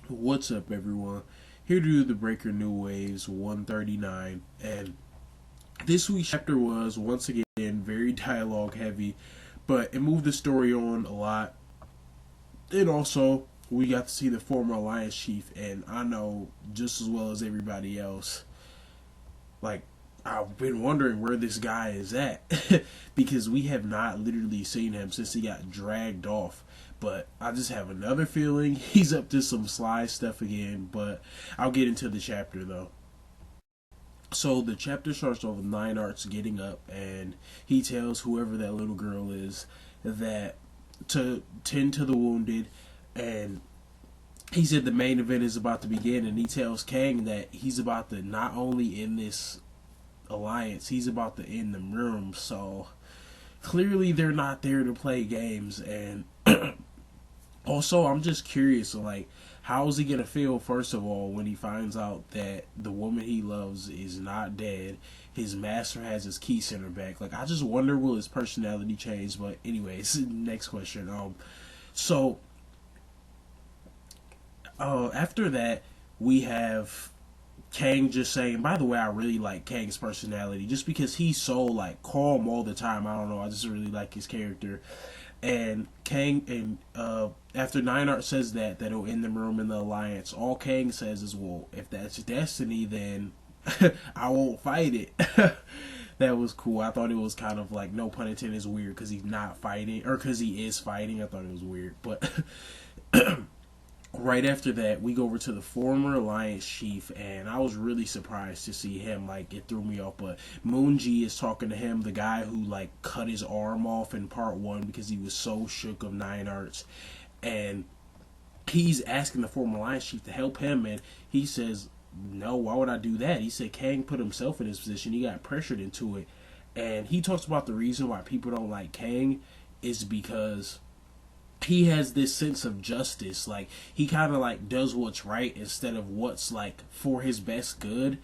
What's up, everyone? Here to do the Breaker New Waves 139, and this week's chapter was once again very dialogue heavy, but it moved the story on a lot. And also, we got to see the former Alliance Chief, and I know just as well as everybody else, like, I've been wondering where this guy is at because we have not literally seen him since he got dragged off. But I just have another feeling he's up to some sly stuff again. But I'll get into the chapter though. So the chapter starts off with Nine Arts getting up, and he tells whoever that little girl is that to tend to the wounded, and he said the main event is about to begin, and he tells Kang that he's about to not only end this alliance, he's about to end the room. So clearly they're not there to play games. And also, I'm just curious, like, how is he gonna feel first of all when he finds out that the woman he loves is not dead, his master has his key center back? Like, I just wonder, will his personality change? But anyways, next question. So after that, we have Kang just saying, by the way, I really like Kang's personality just because he's so like calm all the time. I don't know, I just really like his character. And Kang, and after Nine says that he'll end the room in the alliance, all Kang says is, well, if that's destiny, then I won't fight it. That was cool. I thought it was kind of like, no pun intended, is weird because he's not fighting, or because he is fighting. I thought it was weird. But right after that, we go over to the former Alliance Chief, and I was really surprised to see him. Like, it threw me off, but Moon-G is talking to him, the guy who like cut his arm off in part one because he was so shook of Nine Arts, and he's asking the former Alliance Chief to help him, and he says, no, why would I do that? He said Kang put himself in this position, he got pressured into it. And he talks about the reason why people don't like Kang is because he has this sense of justice. Like, he kind of like does what's right instead of what's like for his best good.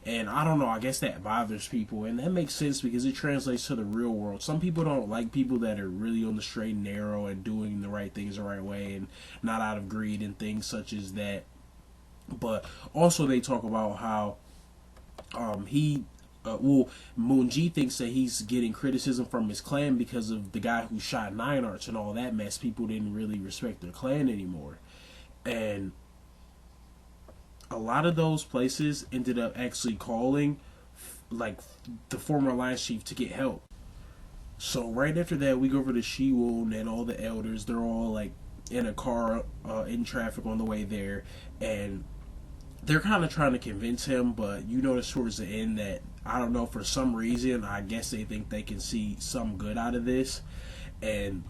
And I don't know, I guess that bothers people, and that makes sense because it translates to the real world. Some people don't like people that are really on the straight and narrow and doing the right things the right way and not out of greed and things such as that. But also they talk about how Moon-G thinks that he's getting criticism from his clan because of the guy who shot Nine Arts and all that mess. People didn't really respect their clan anymore. And a lot of those places ended up actually calling like the former Alliance Chief to get help. So right after that, we go over to Shi-Won and all the elders. They're all like in a car in traffic on the way there, and they're kind of trying to convince him, but you notice towards the end that, I don't know, for some reason, I guess they think they can see some good out of this, and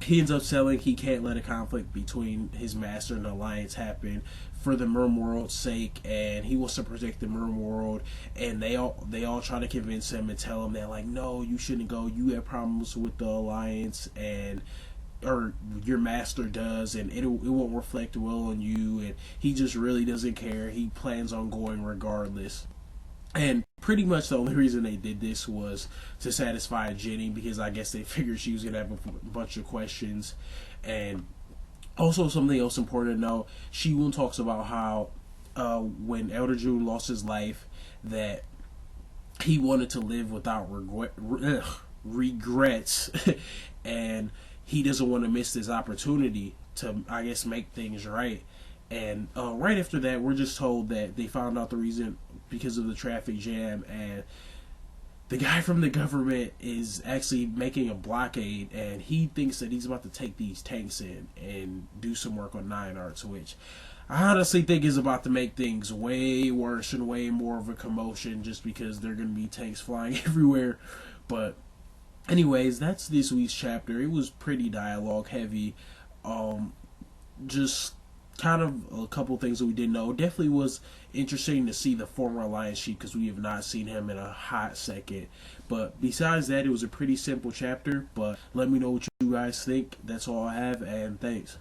he ends up selling he can't let a conflict between his master and the alliance happen for the Merm World's sake, and he wants to protect the Merm World. And they all try to convince him and tell him that, like, no, you shouldn't go, you have problems with the alliance, and or your master does, and it won't reflect well on you, and he just really doesn't care. He plans on going regardless. And pretty much the only reason they did this was to satisfy Jenny, because I guess they figured she was going to have a bunch of questions. And also, something else important to know, Shi-Won talks about how when Elder June lost his life, that he wanted to live without regrets. And he doesn't want to miss this opportunity to, I guess, make things right. And right after that, we're just told that they found out the reason because of the traffic jam, and the guy from the government is actually making a blockade, and he thinks that he's about to take these tanks in and do some work on Nine Arts, which I honestly think is about to make things way worse and way more of a commotion, just because they're going to be tanks flying everywhere. But anyways, that's this week's chapter. It was pretty dialogue heavy. Just kind of a couple things that we didn't know. Definitely was interesting to see the former Alliance Chief because we have not seen him in a hot second. But besides that, it was a pretty simple chapter. But let me know what you guys think. That's all I have, and thanks.